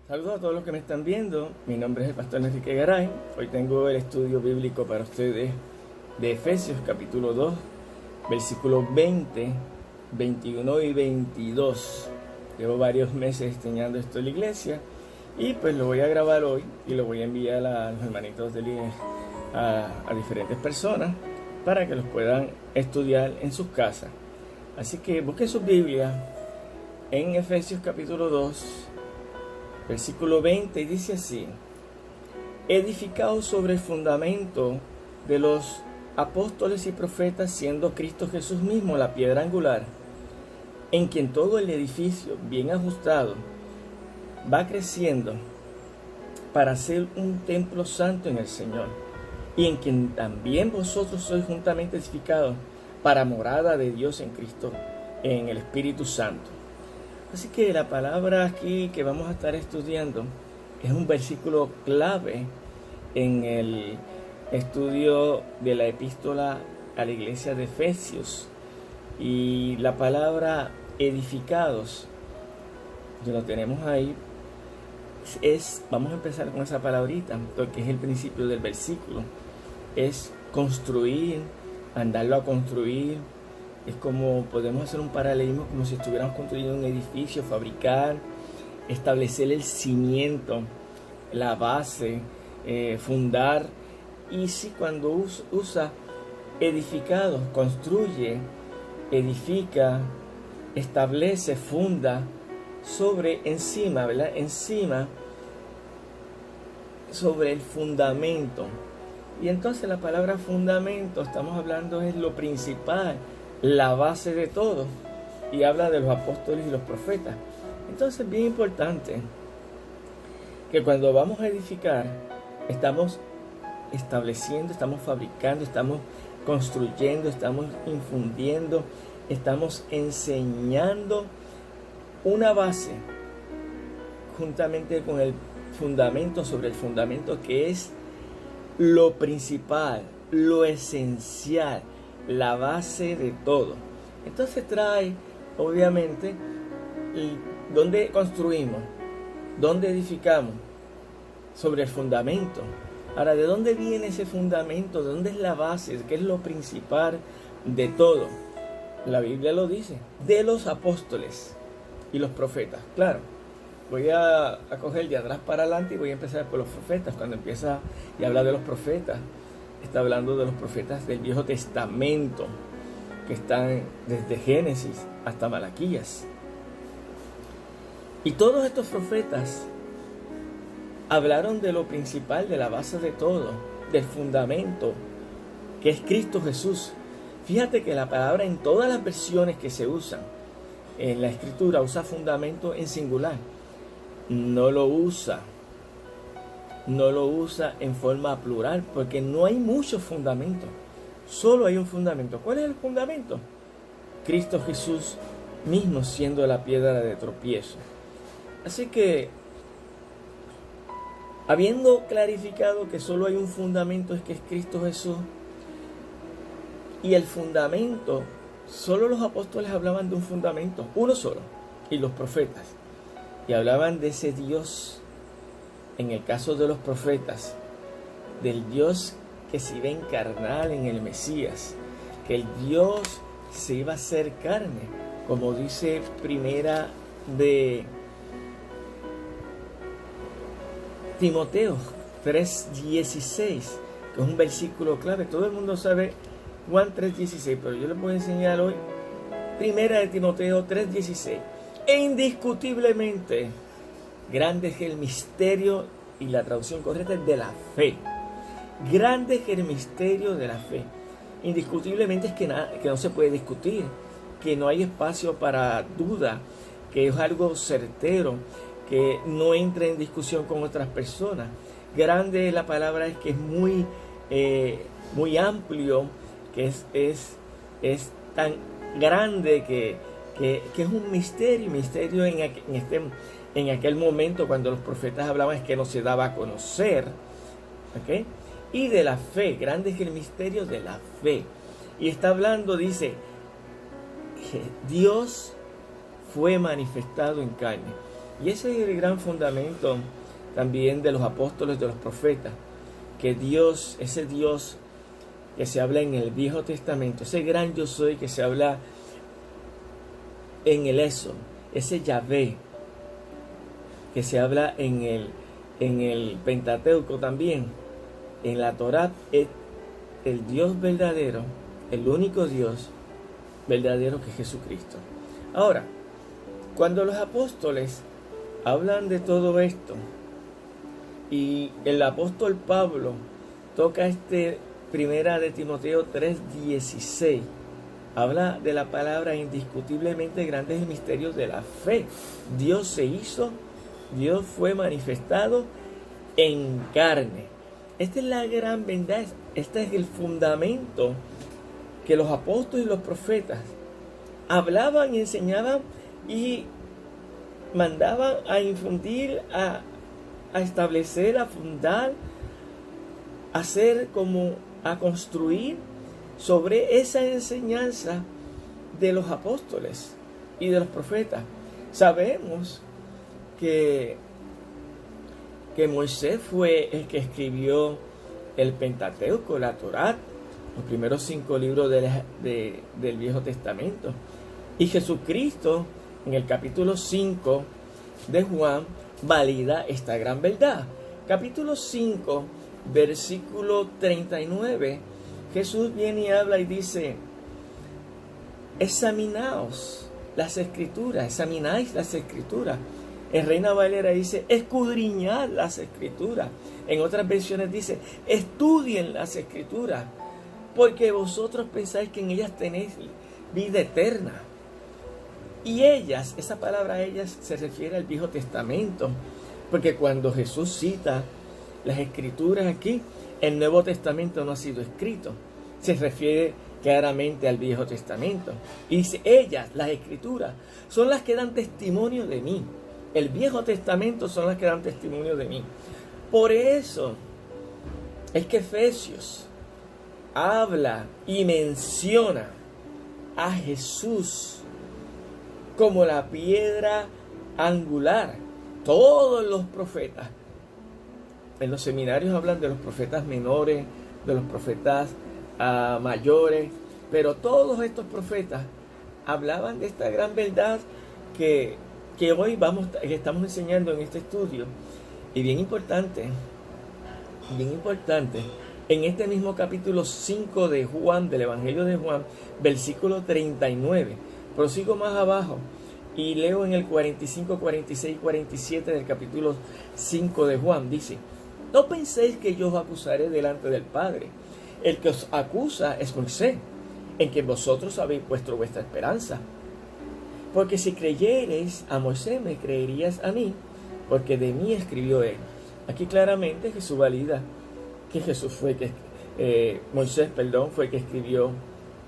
Saludos a todos los que me están viendo. Mi nombre es el pastor Enrique Garay. Hoy tengo el estudio bíblico para ustedes de Efesios capítulo 2, versículos 20, 21 y 22. Llevo varios meses enseñando esto en la iglesia y pues lo voy a grabar hoy y lo voy a enviar a los hermanitos a diferentes personas para que los puedan estudiar en sus casas. Así que busquen sus Biblias en Efesios capítulo 2, versículo 20, y dice así: edificados sobre el fundamento de los apóstoles y profetas, siendo Cristo Jesús mismo la piedra angular, en quien todo el edificio bien ajustado va creciendo para ser un templo santo en el Señor, y en quien también vosotros sois juntamente edificados para morada de Dios en Cristo, en el Espíritu Santo. Así que la palabra aquí que vamos a estar estudiando es un versículo clave en el estudio de la epístola a la iglesia de Efesios. Y la palabra edificados, que lo tenemos ahí, vamos a empezar con esa palabrita, porque es el principio del versículo. Es construir, andarlo a construir. Es como podemos hacer un paralelismo, como si estuviéramos construyendo un edificio, fabricar, establecer el cimiento, la base, fundar. Y si cuando usa edificados, construye, edifica, establece, funda encima, ¿verdad? Encima, sobre el fundamento. Y entonces la palabra fundamento, estamos hablando, es lo principal, la base de todo, y habla de los apóstoles y los profetas. Entonces es bien importante que cuando vamos a edificar, estamos estableciendo, estamos fabricando, estamos construyendo, estamos infundiendo, estamos enseñando una base juntamente con el fundamento, sobre el fundamento que es lo principal, lo esencial, la base de todo. Entonces trae, obviamente, ¿dónde construimos? ¿Dónde edificamos? Sobre el fundamento. Ahora, ¿de dónde viene ese fundamento? ¿De dónde es la base? ¿Qué es lo principal de todo? La Biblia lo dice, de los apóstoles y los profetas. Claro, voy a coger de atrás para adelante y voy a empezar por los profetas. Cuando empieza y habla de los profetas, está hablando de los profetas del Viejo Testamento, que están desde Génesis hasta Malaquías. Y todos estos profetas hablaron de lo principal, de la base de todo, del fundamento, que es Cristo Jesús. Fíjate que la palabra, en todas las versiones que se usan en la Escritura, usa fundamento en singular. No lo usa en forma plural, porque no hay muchos fundamentos, solo hay un fundamento. ¿Cuál es el fundamento? Cristo Jesús mismo, siendo la piedra de tropiezo. Así que, habiendo clarificado que solo hay un fundamento, es que es Cristo Jesús, y el fundamento, solo los apóstoles hablaban de un fundamento, uno solo, y los profetas, y hablaban de ese Dios. En el caso de los profetas, del Dios que se iba a encarnar en el Mesías, que el Dios se iba a hacer carne, como dice primera de Timoteo 3:16, que es un versículo clave. Todo el mundo sabe Juan 3:16, pero yo les voy a enseñar hoy primera de Timoteo 3:16. E indiscutiblemente grande es el misterio, y la traducción correcta es de la fe. Grande es el misterio de la fe. Indiscutiblemente es que no se puede discutir, que no hay espacio para duda, que es algo certero, que no entra en discusión con otras personas. Grande, la palabra es que es muy, muy amplio, que es tan grande que es un misterio. Misterio en aquel momento, cuando los profetas hablaban, es que no se daba a conocer. ¿Okay? Y de la fe, grande es el misterio de la fe. Y está hablando, dice, que Dios fue manifestado en carne. Y ese es el gran fundamento también de los apóstoles, de los profetas, que Dios, ese Dios que se habla en el Viejo Testamento, ese gran yo soy que se habla en el Éxodo, ese Yahvé que se habla en el Pentateuco también, en la Torá, es el Dios verdadero, el único Dios verdadero que es Jesucristo. Ahora, cuando los apóstoles hablan de todo esto y el apóstol Pablo toca primera de Timoteo 3:16, habla de la palabra indiscutiblemente grandes misterios de la fe. Dios se hizo, Dios fue manifestado en carne. Esta es la gran verdad, este es el fundamento que los apóstoles y los profetas hablaban y enseñaban y mandaban a infundir, a establecer, a fundar, a construir sobre esa enseñanza de los apóstoles y de los profetas. Sabemos que Moisés fue el que escribió el Pentateuco, la Torá, los primeros 5 libros del Viejo Testamento. Y Jesucristo, en el capítulo 5 de Juan, valida esta gran verdad. Capítulo 5, versículo 39, Jesús viene y habla y dice: examinaos las Escrituras, examináis las Escrituras. En Reina Valera dice: escudriñad las Escrituras. En otras versiones dice: estudien las Escrituras, porque vosotros pensáis que en ellas tenéis vida eterna. Y ellas, esa palabra ellas se refiere al Viejo Testamento, porque cuando Jesús cita las Escrituras aquí, el Nuevo Testamento no ha sido escrito, se refiere claramente al Viejo Testamento. Y dice: ellas, las Escrituras, son las que dan testimonio de mí. El Viejo Testamento son las que dan testimonio de mí. Por eso es que Efesios habla y menciona a Jesús como la piedra angular. Todos los profetas en los seminarios hablan de los profetas menores, de los profetas mayores, pero todos estos profetas hablaban de esta gran verdad que hoy estamos enseñando en este estudio. Y bien importante, en este mismo capítulo 5 de Juan, del Evangelio de Juan, versículo 39, prosigo más abajo y leo en el 45, 46 y 47 del capítulo 5 de Juan. Dice: no penséis que yo os acusaré delante del Padre. El que os acusa es Moisés, en quien vosotros habéis puesto vuestra esperanza. Porque si creyereis a Moisés, me creerías a mí, porque de mí escribió él. Aquí claramente Jesús valida que Moisés fue el que escribió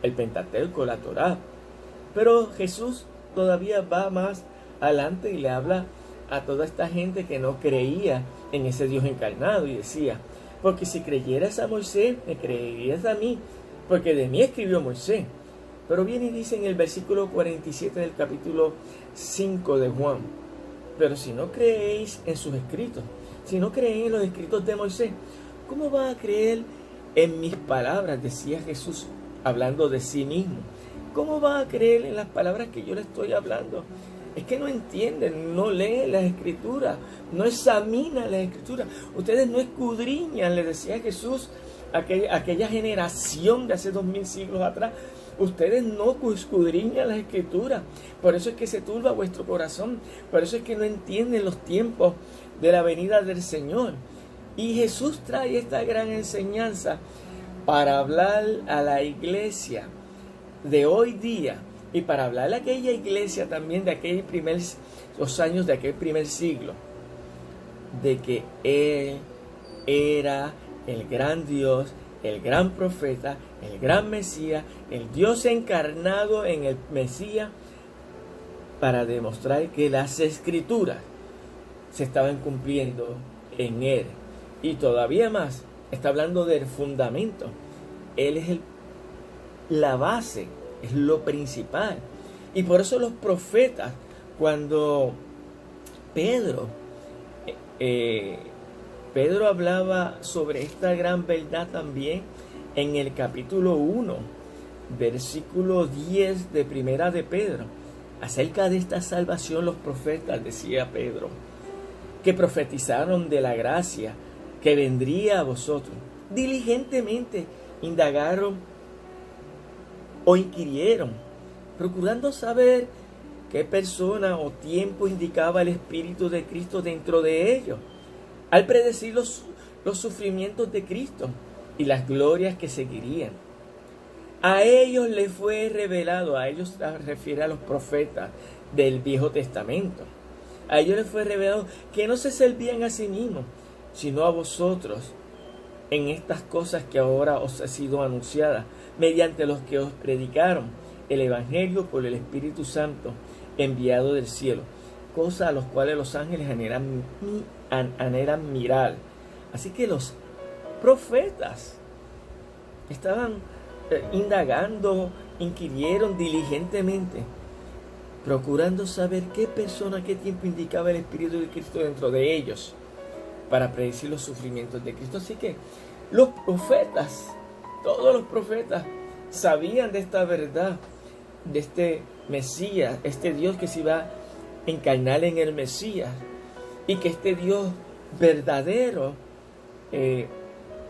el Pentateuco, la Torá. Pero Jesús todavía va más adelante y le habla a toda esta gente que no creía en ese Dios encarnado y decía: porque si creyeras a Moisés, me creerías a mí, porque de mí escribió Moisés. Pero viene y dice en el versículo 47 del capítulo 5 de Juan: pero si no creéis en sus escritos, si no creéis en los escritos de Moisés, ¿cómo van a creer en mis palabras? Decía Jesús hablando de sí mismo. ¿Cómo van a creer en las palabras que yo les estoy hablando? Es que no entienden, no leen las Escrituras, no examinan las Escrituras. Ustedes no escudriñan, le decía Jesús a aquella generación de hace 2000 siglos atrás. Ustedes no escudriñan las Escrituras. Por eso es que se turba vuestro corazón. Por eso es que no entienden los tiempos de la venida del Señor. Y Jesús trae esta gran enseñanza para hablar a la iglesia de hoy día y para hablar a aquella iglesia también de los años de aquel primer siglo, de que Él era el gran Dios, el gran profeta, el gran Mesías, el Dios encarnado en el Mesías, para demostrar que las Escrituras se estaban cumpliendo en Él. Y todavía más, está hablando del fundamento. Él es la base, es lo principal. Y por eso los profetas, cuando Pedro, Pedro hablaba sobre esta gran verdad también en el capítulo 1, versículo 10 de Primera de Pedro. Acerca de esta salvación los profetas, decía Pedro, que profetizaron de la gracia que vendría a vosotros, diligentemente indagaron o inquirieron, procurando saber qué persona o tiempo indicaba el Espíritu de Cristo dentro de ellos, al predecir los sufrimientos de Cristo y las glorias que seguirían. A ellos les fue revelado, a ellos se refiere a los profetas del Viejo Testamento, a ellos les fue revelado que no se servían a sí mismos, sino a vosotros, en estas cosas que ahora os ha sido anunciadas, mediante los que os predicaron el Evangelio por el Espíritu Santo enviado del cielo, cosas a las cuales los ángeles anhelan mirar. Así que los profetas estaban indagando, inquirieron diligentemente, procurando saber qué persona, qué tiempo indicaba el Espíritu de Cristo dentro de ellos, para predecir los sufrimientos de Cristo. Así que los profetas, todos los profetas, sabían de esta verdad, de este Mesías, este Dios que se iba a encarnar en el Mesías, y que este Dios verdadero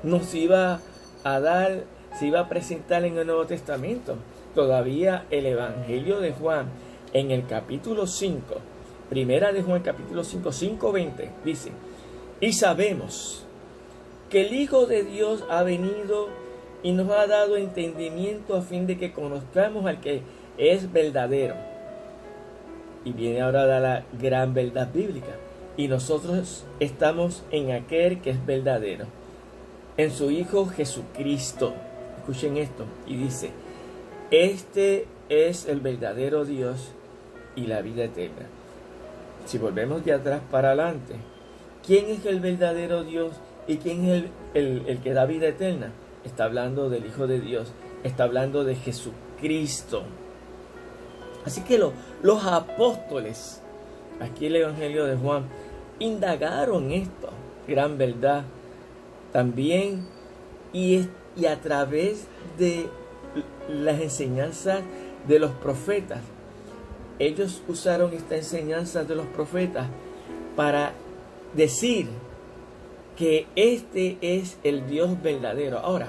nos iba a dar, se iba a presentar en el Nuevo Testamento. Todavía el Evangelio de Juan, en el capítulo 5, Primera de Juan capítulo 5, 5:20, dice: y sabemos que el Hijo de Dios ha venido y nos ha dado entendimiento a fin de que conozcamos al que es verdadero. Y viene ahora a dar la gran verdad bíblica. Y nosotros estamos en aquel que es verdadero, en su Hijo Jesucristo. Escuchen esto. Y dice: este es el verdadero Dios y la vida eterna. Si volvemos de atrás para adelante, ¿quién es el verdadero Dios y quién es el que da vida eterna? Está hablando del Hijo de Dios, está hablando de Jesucristo. Así que los apóstoles, aquí el Evangelio de Juan, indagaron esto, gran verdad también, y a través de las enseñanzas de los profetas, ellos usaron esta enseñanza de los profetas para decir que este es el Dios verdadero. Ahora,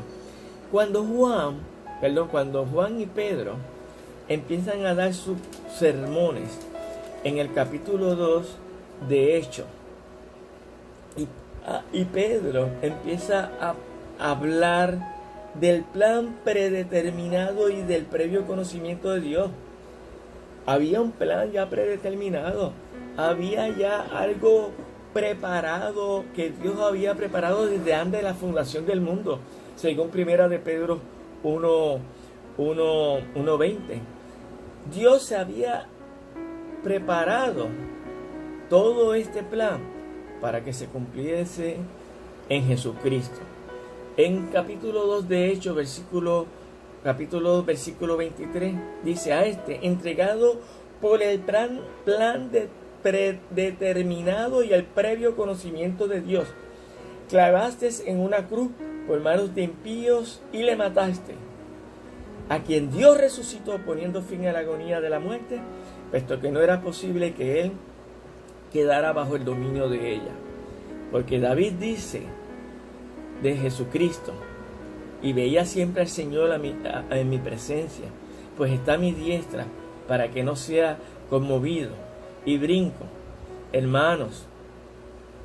cuando Juan y Pedro empiezan a dar sus sermones en el capítulo 2 de Hechos, y Pedro empieza a hablar del plan predeterminado y del previo conocimiento de Dios. Había un plan ya predeterminado, había ya algo preparado, que Dios había preparado desde antes de la fundación del mundo, según Primera de Pedro 1:20. Dios se había preparado todo este plan para que se cumpliese en Jesucristo. En capítulo 2 de Hechos, capítulo 2, versículo 23, dice: a este, entregado por el plan predeterminado y el previo conocimiento de Dios, clavaste en una cruz por manos de impíos y le mataste, a quien Dios resucitó poniendo fin a la agonía de la muerte, puesto que no era posible que él quedara bajo el dominio de ella. Porque David dice de Jesucristo: y veía siempre al Señor en mi presencia, pues está a mi diestra para que no sea conmovido. Y brinco. Hermanos,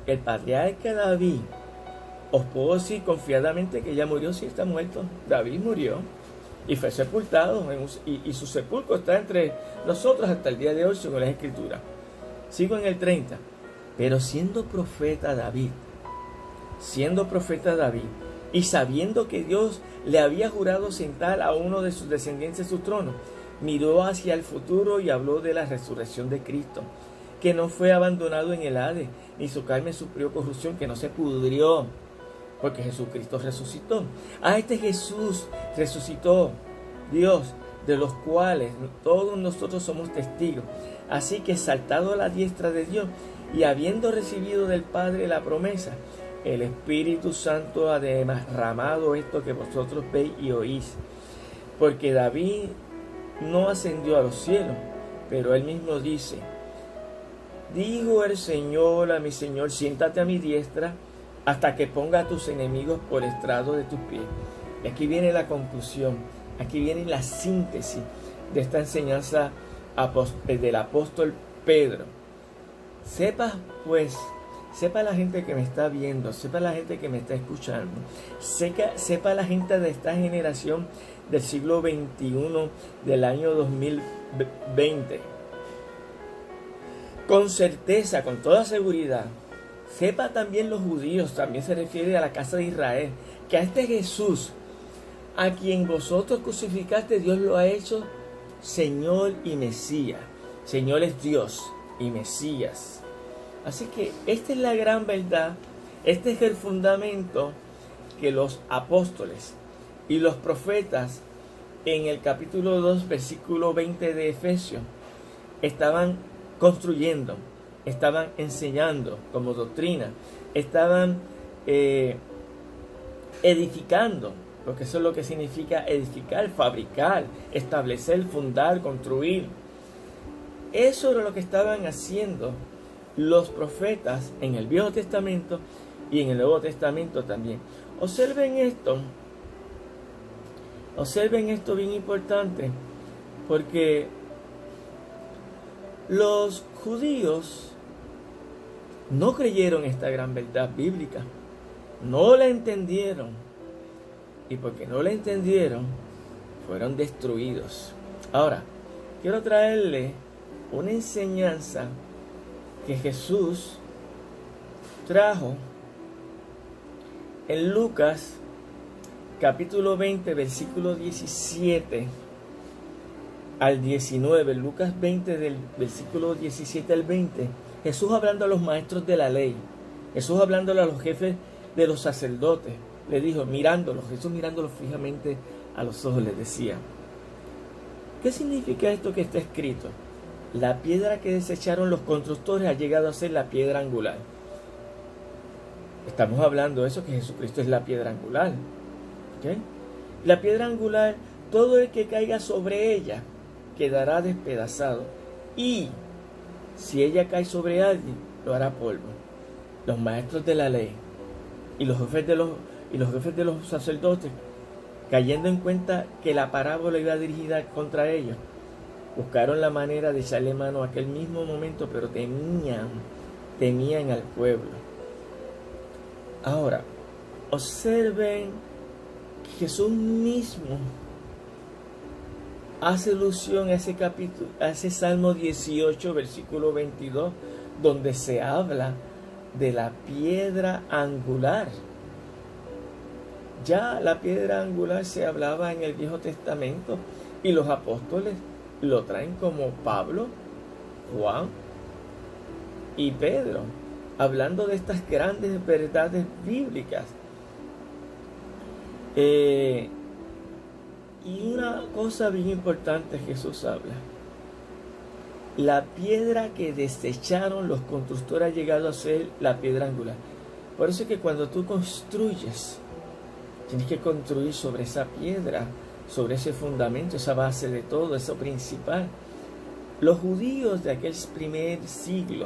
el patriarca David, os puedo decir confiadamente que ya murió. Si está muerto, David murió y fue sepultado, y su sepulcro está entre nosotros hasta el día de hoy, según las Escrituras. Sigo en el 30. Pero siendo profeta David, y sabiendo que Dios le había jurado sentar a uno de sus descendientes en su trono, miró hacia el futuro y habló de la resurrección de Cristo, que no fue abandonado en el Hades, ni su carne sufrió corrupción, que no se pudrió, porque Jesucristo resucitó. A este Jesús resucitó Dios, de los cuales todos nosotros somos testigos. Así que, saltado a la diestra de Dios, y habiendo recibido del Padre la promesa, el Espíritu Santo ha derramado esto que vosotros veis y oís. Porque David no ascendió a los cielos, pero él mismo dice: dijo el Señor a mi Señor, siéntate a mi diestra hasta que ponga a tus enemigos por estrado de tus pies. Y aquí viene la conclusión, aquí viene la síntesis de esta enseñanza del apóstol Pedro. Sepa la gente que me está viendo, sepa la gente que me está escuchando, sepa la gente de esta generación del siglo XXI, del año 2020. Con certeza, con toda seguridad, sepa también los judíos, también se refiere a la casa de Israel, que a este Jesús, a quien vosotros crucificaste, Dios lo ha hecho Señor y Mesías. Señor es Dios y Mesías. Así que esta es la gran verdad, este es el fundamento que los apóstoles y los profetas en el capítulo 2, versículo 20 de Efesios estaban construyendo, estaban enseñando como doctrina, estaban edificando, porque eso es lo que significa edificar, fabricar, establecer, fundar, construir. Eso era lo que estaban haciendo los profetas en el Viejo Testamento y en el Nuevo Testamento también. Observen esto bien importante, porque los judíos no creyeron esta gran verdad bíblica, no la entendieron, y porque no la entendieron, fueron destruidos. Ahora, quiero traerle una enseñanza que Jesús trajo en Lucas capítulo 20, versículo 17 al 19. Lucas 20, del versículo 17 al 20. Jesús hablando a los maestros de la ley, Jesús hablándole a los jefes de los sacerdotes, le dijo, Jesús mirándolos fijamente a los ojos, les decía: ¿qué significa esto que está escrito? La piedra que desecharon los constructores ha llegado a ser la piedra angular. Estamos hablando de eso, que Jesucristo es la piedra angular. ¿Okay? La piedra angular, todo el que caiga sobre ella quedará despedazado, y si ella cae sobre alguien, lo hará polvo. Los maestros de la ley y los jefes de los sacerdotes, cayendo en cuenta que la parábola iba dirigida contra ellos, buscaron la manera de echarle mano a aquel mismo momento, pero temían al pueblo. Ahora, observen que Jesús mismo hace alusión a ese capítulo, a ese Salmo 18, versículo 22, donde se habla de la piedra angular. Ya la piedra angular se hablaba en el Viejo Testamento, y los apóstoles lo traen como Pablo, Juan y Pedro, hablando de estas grandes verdades bíblicas. Y una cosa bien importante, Jesús habla: la piedra que desecharon los constructores ha llegado a ser la piedra angular. Por eso es que cuando tú construyes, tienes que construir sobre esa piedra, sobre ese fundamento, esa base de todo, eso principal. Los judíos de aquel primer siglo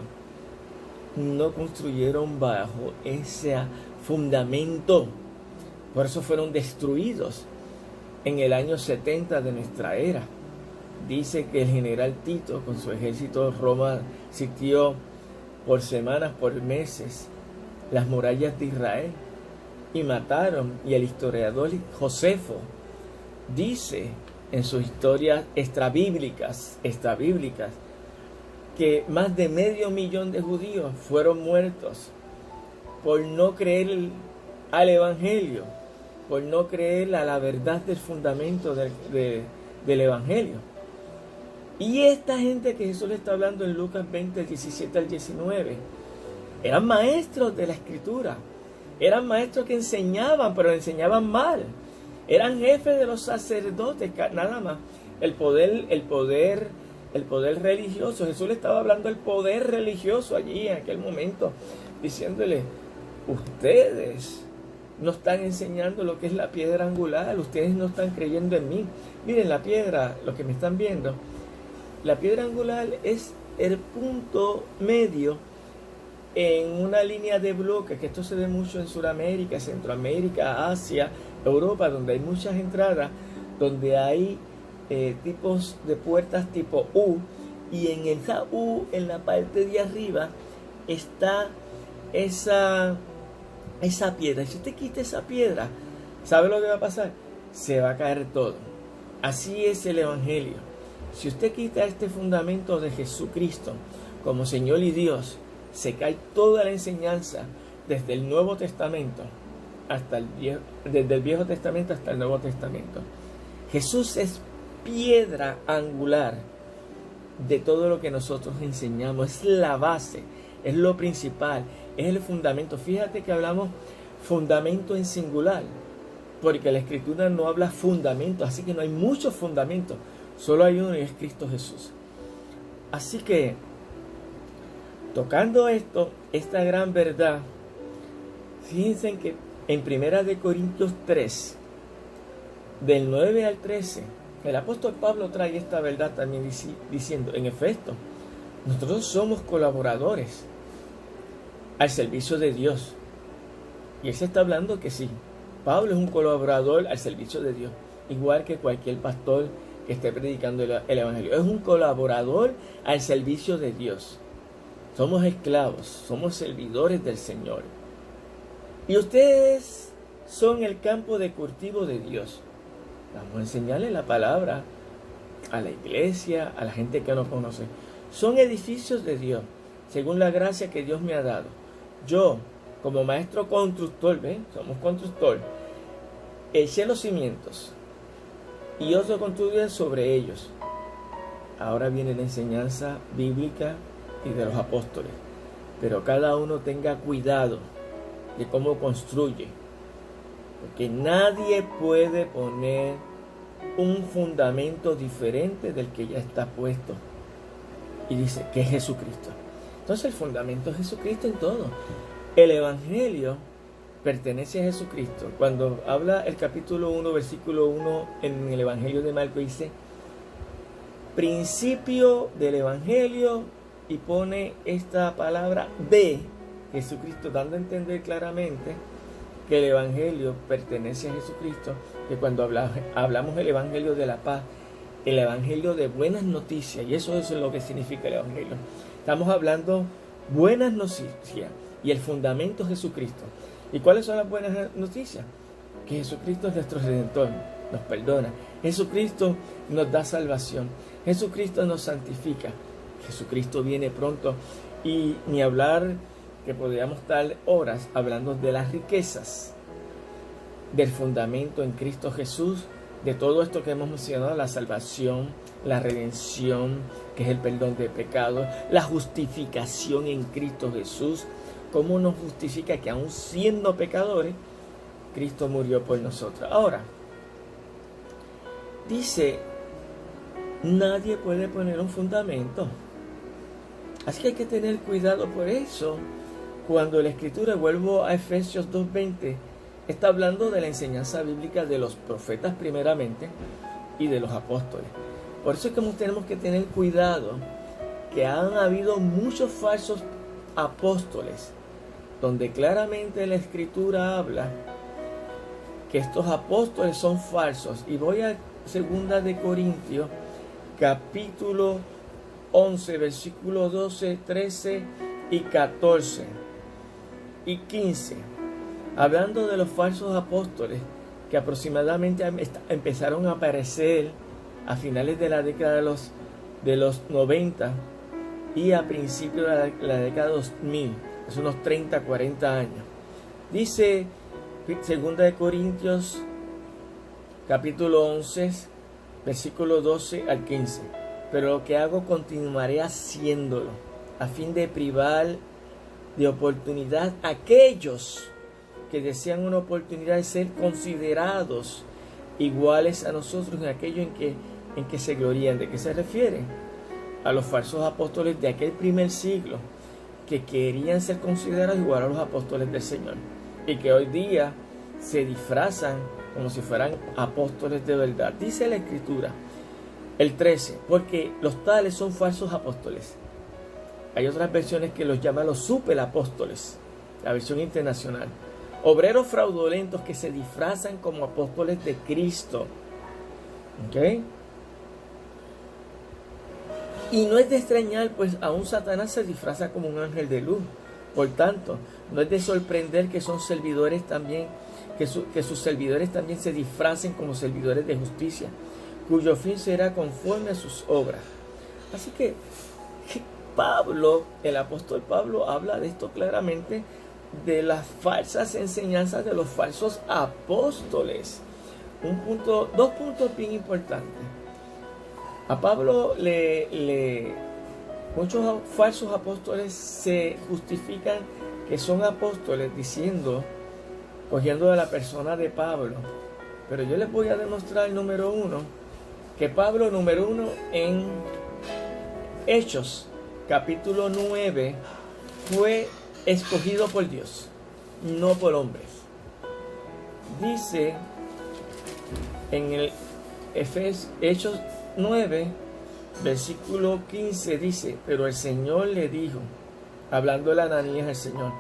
no construyeron bajo ese fundamento. Por eso fueron destruidos en el año 70 de nuestra era. Dice que el general Tito, con su ejército, Roma sitió por semanas, por meses, las murallas de Israel, y mataron. Y el historiador Josefo dice en sus historias extrabíblicas, que más de 500,000 de judíos fueron muertos por no creer al Evangelio, por no creer a la verdad del fundamento del Evangelio. Y esta gente que Jesús le está hablando en Lucas 20, 17 al 19, eran maestros de la Escritura, eran maestros que enseñaban, pero enseñaban mal. Eran jefes de los sacerdotes, nada más. El poder el poder religioso. Jesús le estaba hablando del poder religioso allí en aquel momento, diciéndole: ustedes no están enseñando lo que es la piedra angular, ustedes no están creyendo en mí. Miren la piedra, lo que me están viendo, la piedra angular es el punto medio en una línea de bloques, que esto se ve mucho en Sudamérica, Centroamérica, Asia, Europa, donde hay muchas entradas, donde hay tipos de puertas tipo U, y en esa U, en la parte de arriba, está esa piedra. Si usted quita esa piedra, ¿sabe lo que va a pasar? Se va a caer todo. Así es el Evangelio. Si usted quita este fundamento de Jesucristo como Señor y Dios, se cae toda la enseñanza desde el Nuevo Testamento desde el Viejo Testamento hasta el Nuevo Testamento. Jesús es piedra angular de todo lo que nosotros enseñamos. Es la base, es lo principal, es el fundamento. Fíjate que hablamos fundamento en singular, porque la Escritura no habla fundamento, así que no hay muchos fundamentos, solo hay uno, y es Cristo Jesús. Así que, tocando esta gran verdad, fíjense que en 1 Corintios 3, del 9 al 13, el apóstol Pablo trae esta verdad también diciendo: en efecto, nosotros somos colaboradores al servicio de Dios. Y él se está hablando que sí, Pablo es un colaborador al servicio de Dios, igual que cualquier pastor que esté predicando el Evangelio. Es un colaborador al servicio de Dios. Somos esclavos, somos servidores del Señor. Y ustedes son el campo de cultivo de Dios. Vamos a enseñarle la palabra a la iglesia, a la gente que no conoce. Son edificios de Dios, según la gracia que Dios me ha dado. Yo, como maestro constructor, ¿ven? Somos constructor, eché los cimientos y otros construyen sobre ellos. Ahora viene la enseñanza bíblica y de los apóstoles. Pero cada uno tenga cuidado de cómo construye, porque nadie puede poner un fundamento diferente del que ya está puesto. Y dice que es Jesucristo. Entonces el fundamento es Jesucristo en todo. El Evangelio pertenece a Jesucristo. Cuando habla el capítulo 1, versículo 1 en el Evangelio de Marcos, dice: principio del Evangelio, y pone esta palabra de Jesucristo, dando a entender claramente que el Evangelio pertenece a Jesucristo, que cuando hablamos del Evangelio de la paz, el Evangelio de buenas noticias, y eso es lo que significa el Evangelio. Estamos hablando buenas noticias, y el fundamento es Jesucristo. ¿Y cuáles son las buenas noticias? Que Jesucristo es nuestro Redentor, nos perdona. Jesucristo nos da salvación. Jesucristo nos santifica. Jesucristo viene pronto, y ni hablar que podríamos estar horas hablando de las riquezas del fundamento en Cristo Jesús, de todo esto que hemos mencionado: la salvación, la redención, que es el perdón de pecados, la justificación en Cristo Jesús. ¿Cómo nos justifica que aún siendo pecadores, Cristo murió por nosotros? Ahora, dice, nadie puede poner un fundamento. Así que hay que tener cuidado por eso. Cuando la Escritura, vuelvo a Efesios 2:20, está hablando de la enseñanza bíblica de los profetas primeramente y de los apóstoles. Por eso es que tenemos que tener cuidado, que han habido muchos falsos apóstoles, donde claramente la Escritura habla que estos apóstoles son falsos. Y voy a 2 de Corintios, capítulo 11, versículo 12, 13 y 14 y 15, hablando de los falsos apóstoles que aproximadamente empezaron a aparecer a finales de la década de los 90 y a principios de la década 2000, es unos 30, 40 años. Dice 2 de Corintios, capítulo 11, versículo 12 al 15: pero lo que hago continuaré haciéndolo, a fin de privar de oportunidad a aquellos que desean una oportunidad de ser considerados iguales a nosotros en aquello en que se glorían. ¿De qué se refiere? a los falsos apóstoles de aquel primer siglo que querían ser considerados igual a los apóstoles del Señor y que hoy día se disfrazan como si fueran apóstoles de verdad. Dice la Escritura, el 13, porque los tales son falsos apóstoles. Hay otras versiones que los llaman los superapóstoles, la versión internacional. Obreros fraudulentos que se disfrazan como apóstoles de Cristo. ¿Ok? Y no es de extrañar, pues aún Satanás se disfraza como un ángel de luz. Por tanto, no es de sorprender que son servidores también, que sus servidores también se disfracen como servidores de justicia, cuyo fin será conforme a sus obras. Así que Pablo, el apóstol Pablo, habla de esto claramente, de las falsas enseñanzas de los falsos apóstoles. Dos puntos bien importantes. A Pablo muchos falsos apóstoles se justifican que son apóstoles diciendo, cogiendo de la persona de Pablo. Pero yo les voy a demostrar, número uno, que Pablo, número uno, en Hechos, capítulo 9, fue escogido por Dios, no por hombres. Dice en el Hechos 9, versículo 15, dice, pero el Señor le dijo, hablando de Ananías al Señor,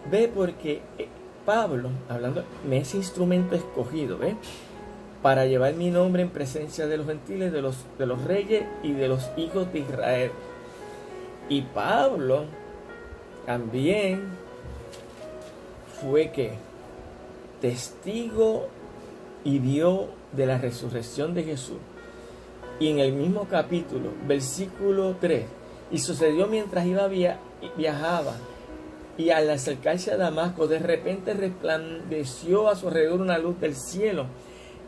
ve porque Pablo, hablando, me es instrumento escogido, ve, para llevar mi nombre en presencia de los gentiles, de los reyes y de los hijos de Israel. Y Pablo también fue que testigo y vio de la resurrección de Jesús. Y en el mismo capítulo, versículo 3, y sucedió mientras viajaba, y al acercarse a Damasco, de repente resplandeció a su alrededor una luz del cielo,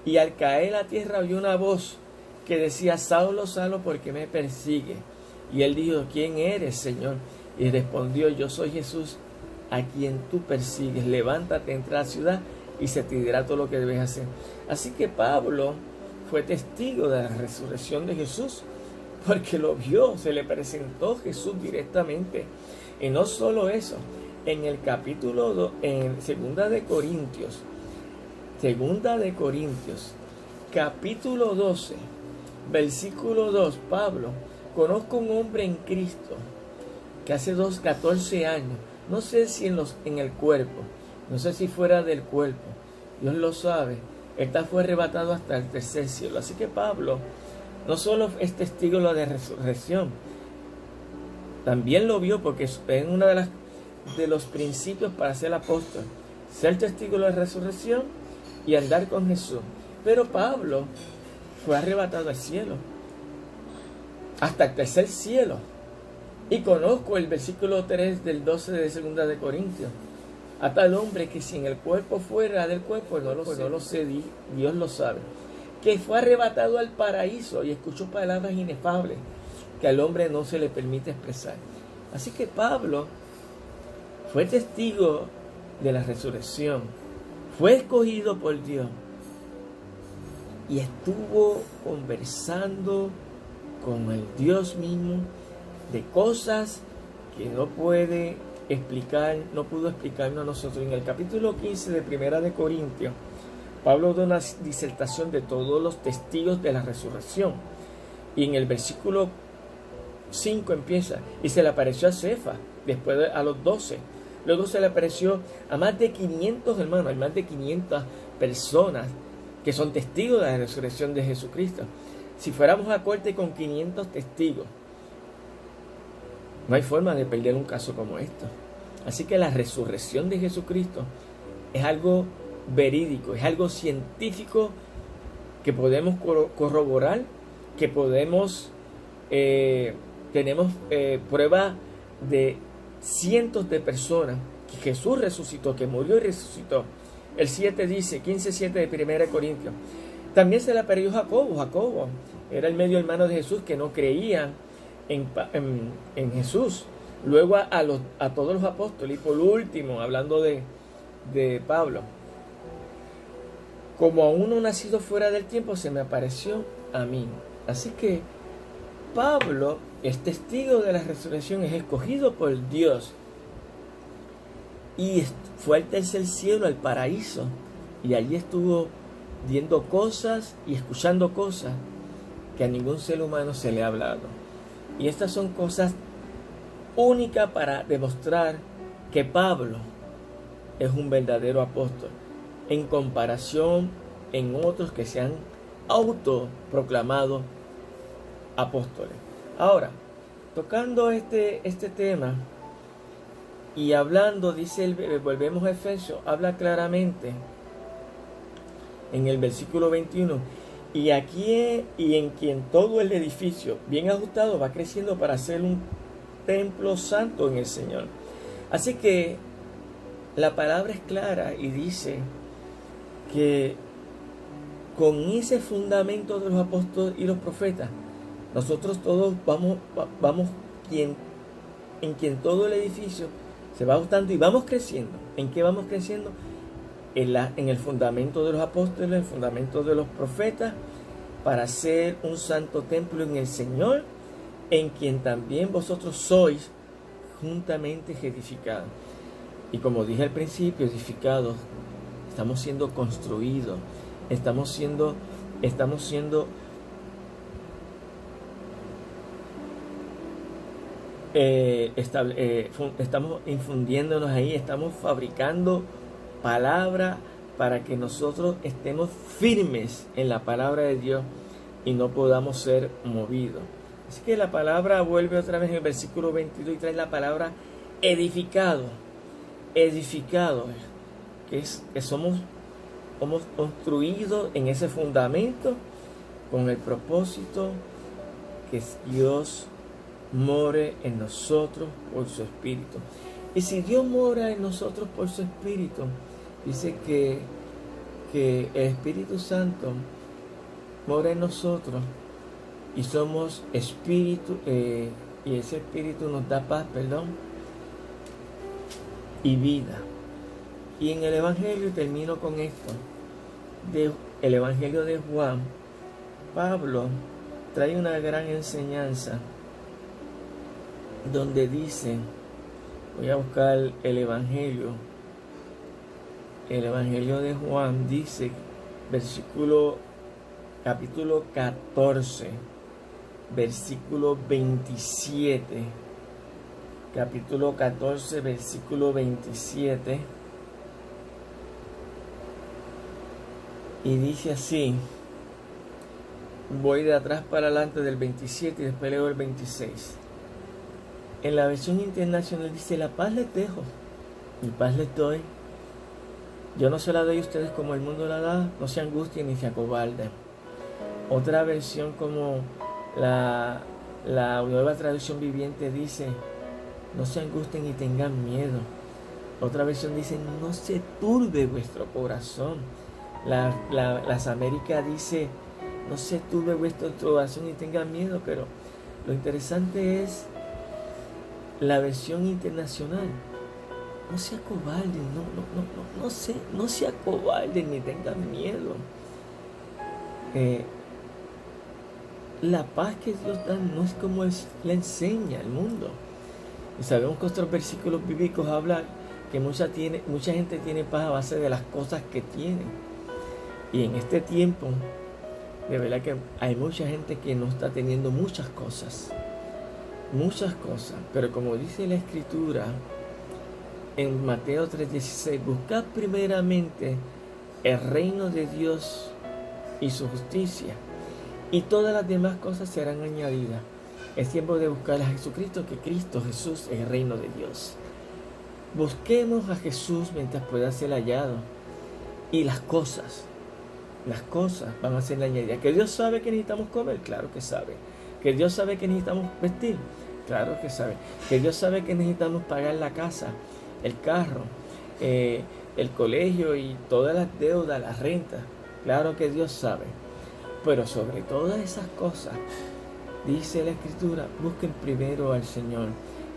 y al caer a tierra oyó una voz que decía, Saulo, Saulo, ¿por qué me persigue? Y él dijo, ¿quién eres, Señor? Y respondió, yo soy Jesús, a quien tú persigues. Levántate, entra a la ciudad y se te dirá todo lo que debes hacer. Así que Pablo fue testigo de la resurrección de Jesús, porque lo vio, se le presentó Jesús directamente. Y no solo eso, en el capítulo 2, en Segunda de Corintios, capítulo 12, versículo 2, Pablo, conozco un hombre en Cristo que hace 14 años, no sé si en el cuerpo, no sé si fuera del cuerpo, Dios lo sabe, él fue arrebatado hasta el tercer cielo. Así que Pablo no solo es testigo de la resurrección, también lo vio, porque es uno de los principios para ser apóstol, ser testigo de la resurrección y andar con Jesús. Pero Pablo fue arrebatado al cielo, hasta el tercer cielo. Y conozco el versículo 3 del 12 de Segunda de Corintios. A tal hombre que si en el cuerpo fuera del cuerpo, no lo sé, Dios lo sabe, que fue arrebatado al paraíso y escuchó palabras inefables que al hombre no se le permite expresar. Así que Pablo fue testigo de la resurrección, fue escogido por Dios y estuvo conversando con el Dios mismo de cosas que no pudo explicarnos a nosotros. En el capítulo 15 de Primera de Corintios, Pablo da una disertación de todos los testigos de la resurrección. Y en el versículo 5 empieza, y se le apareció a Cefas, después a los 12. Luego se le apareció a más de 500 hermanos, hay más de 500 personas que son testigos de la resurrección de Jesucristo. Si fuéramos a corte con 500 testigos, no hay forma de perder un caso como esto. Así que la resurrección de Jesucristo es algo verídico, es algo científico que podemos corroborar, que tenemos pruebas de cientos de personas que Jesús resucitó, que murió y resucitó. El 7 dice, 15:7 de 1 Corintios. También se le apareció Jacobo. Jacobo era el medio hermano de Jesús que no creía en Jesús. Luego a todos los apóstoles. Y por último, hablando de Pablo, como a uno nacido fuera del tiempo, se me apareció a mí. Así que Pablo es testigo de la resurrección, es escogido por Dios y fue al tercer cielo, al paraíso, y allí estuvo viendo cosas y escuchando cosas que a ningún ser humano se le ha hablado. Y estas son cosas únicas para demostrar que Pablo es un verdadero apóstol en comparación en otros que se han autoproclamado apóstoles. Ahora, tocando este tema y hablando, volvemos a Efesios, habla claramente en el versículo 21, y aquí y en quien todo el edificio bien ajustado va creciendo para ser un templo santo en el Señor. Así que la palabra es clara y dice que con ese fundamento de los apóstoles y los profetas, nosotros todos vamos en quien todo el edificio se va ajustando y vamos creciendo. ¿En qué vamos creciendo? En el fundamento de los apóstoles, en el fundamento de los profetas, para ser un santo templo en el Señor, en quien también vosotros sois juntamente edificados. Y como dije al principio, edificados, estamos siendo construidos, estamos infundiéndonos ahí, estamos fabricando palabra para que nosotros estemos firmes en la palabra de Dios y no podamos ser movidos. Así que la palabra vuelve otra vez en el versículo 22 y trae la palabra edificado, que somos construidos en ese fundamento con el propósito que Dios more en nosotros por su Espíritu. Y si Dios mora en nosotros por su Espíritu, dice que el Espíritu Santo mora en nosotros y somos espíritu, y ese Espíritu nos da paz, y vida. Y en el Evangelio, termino con esto, el Evangelio de Juan, Pablo trae una gran enseñanza donde dice, voy a buscar el Evangelio de Juan, dice, capítulo 14, versículo 27, capítulo 14, versículo 27, y dice así, voy de atrás para adelante del 27 y después leo el 26. En la versión internacional dice, la paz les dejo, mi paz les doy. Yo no se la doy a ustedes como el mundo la da, no se angustien ni se acobarden. Otra versión, como la nueva traducción viviente, dice, no se angustien ni tengan miedo. Otra versión dice, no se turbe vuestro corazón. Las Américas dice, no se turbe vuestro corazón ni tengan miedo. Pero lo interesante es la versión internacional. No se acobarden, no se acobarden ni tengan miedo. La paz que Dios da no es como le enseña el mundo. Y sabemos que otros versículos bíblicos hablan que mucha gente tiene paz a base de las cosas que tienen. Y en este tiempo, de verdad que hay mucha gente que no está teniendo muchas cosas. Pero como dice la Escritura en Mateo 3:16, buscad primeramente el reino de Dios y su justicia, y todas las demás cosas serán añadidas. Es tiempo de buscar a Jesucristo, que Cristo Jesús es el reino de Dios. Busquemos a Jesús mientras pueda ser hallado, y las cosas van a ser añadidas. Que Dios sabe que necesitamos comer, claro que sabe. Que Dios sabe que necesitamos vestir, claro que sabe. Que Dios sabe que necesitamos pagar la casa, el carro, el colegio y todas las deudas, las rentas, claro que Dios sabe. Pero sobre todas esas cosas, dice la Escritura, busquen primero al Señor,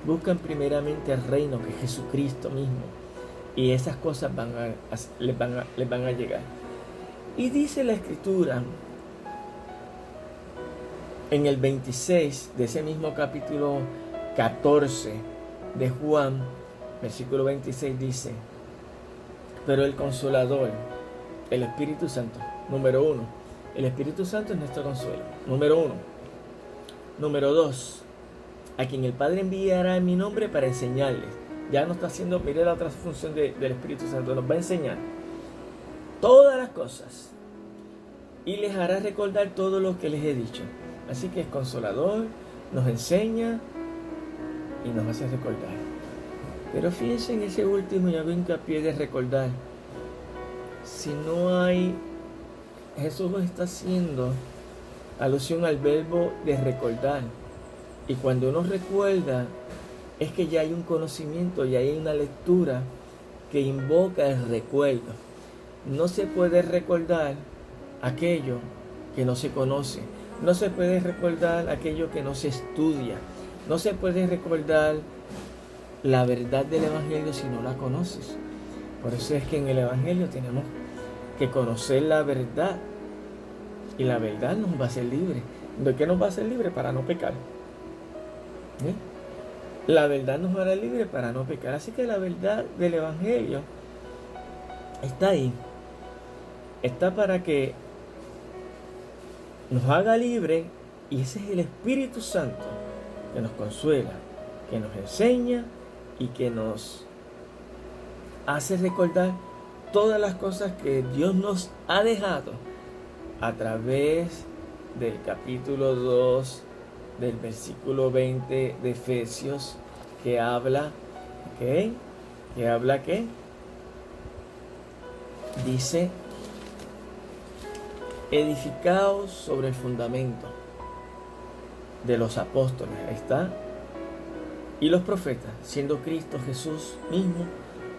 busquen primeramente el reino, que es Jesucristo mismo, y esas cosas les van a llegar. Y dice la Escritura En el 26 de ese mismo capítulo 14 de Juan, versículo 26 dice: pero el Consolador, el Espíritu Santo, número 1, el Espíritu Santo es nuestro consuelo, número 1. Número 2, a quien el Padre enviará en mi nombre para enseñarles. Ya no está haciendo, mire la otra función del Espíritu Santo, nos va a enseñar todas las cosas y les hará recordar todo lo que les he dicho. Así que es consolador, nos enseña y nos hace recordar. Pero fíjense en ese último, ya hago hincapié de recordar. Si no hay, Jesús está haciendo alusión al verbo de recordar. Y cuando uno recuerda, es que ya hay un conocimiento, ya hay una lectura que invoca el recuerdo. No se puede recordar aquello que no se conoce. No se puede recordar aquello que no se estudia. No se puede recordar la verdad del Evangelio si no la conoces. Por eso es que en el Evangelio tenemos que conocer la verdad. Y la verdad nos va a hacer libre. ¿De qué nos va a hacer libre? Para no pecar. La verdad nos hará libre para no pecar. Así que la verdad del Evangelio está ahí. Está para que nos haga libre. Y ese es el Espíritu Santo que nos consuela, que nos enseña y que nos hace recordar todas las cosas que Dios nos ha dejado a través del capítulo 2 del versículo 20 de Efesios, que habla, ¿qué? Que habla, ¿qué? Dice: edificaos sobre el fundamento de los apóstoles, ahí está, y los profetas, siendo Cristo Jesús mismo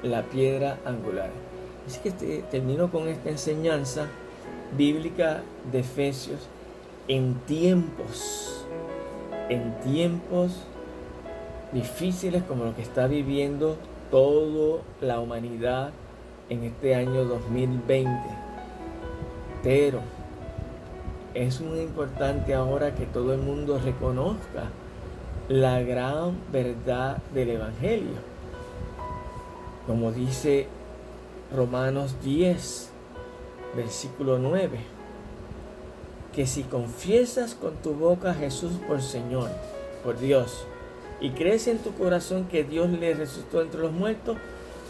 la piedra angular. Así que termino con esta enseñanza bíblica de Efesios en tiempos difíciles como lo que está viviendo toda la humanidad en este año 2020. Pero es muy importante ahora que todo el mundo reconozca la gran verdad del Evangelio. Como dice Romanos 10, versículo 9, que si confiesas con tu boca a Jesús por Señor, por Dios, y crees en tu corazón que Dios le resucitó entre los muertos,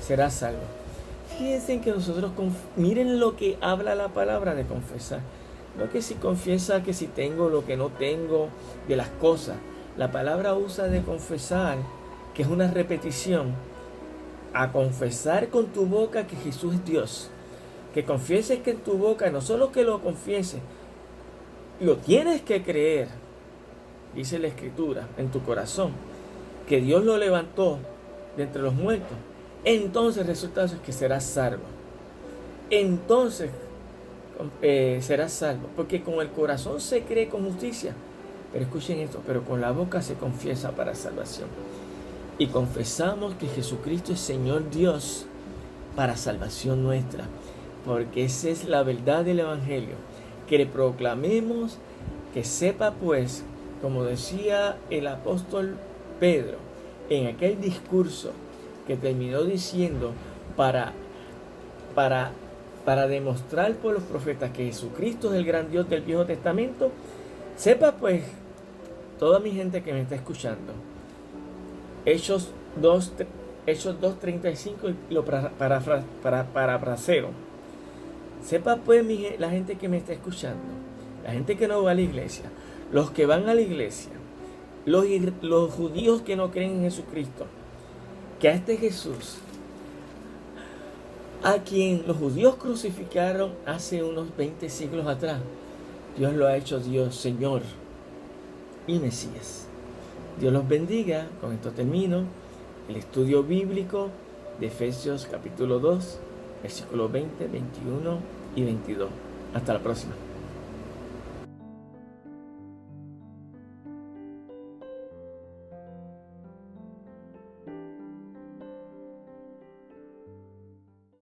serás salvo. Fíjense que nosotros, miren lo que habla la palabra de confesar. No que si confiesa que si tengo lo que no tengo de las cosas. La palabra usa de confesar, que es una repetición, a confesar con tu boca que Jesús es Dios. Que confieses que en tu boca, no solo que lo confieses, lo tienes que creer, dice la Escritura, en tu corazón, que Dios lo levantó de entre los muertos. Entonces el resultado es que serás salvo. Entonces serás salvo, porque con el corazón se cree con justicia, pero escuchen esto, pero con la boca se confiesa para salvación. Y confesamos que Jesucristo es Señor Dios para salvación nuestra, porque esa es la verdad del Evangelio, que le proclamemos, que sepa pues, como decía el apóstol Pedro en aquel discurso que terminó diciendo para demostrar por los profetas que Jesucristo es el gran Dios del Viejo Testamento. Sepa pues toda mi gente que me está escuchando, Hechos 2:35, y lo parafraseo. Sepa pues la gente que me está escuchando, la gente que no va a la iglesia, los que van a la iglesia, los judíos que no creen en Jesucristo, que a este Jesús, a quien los judíos crucificaron hace unos 20 siglos atrás, Dios lo ha hecho Dios, Señor y Mesías. Dios los bendiga. Con esto termino el estudio bíblico de Efesios capítulo 2, versículos 20, 21 y 22. Hasta la próxima.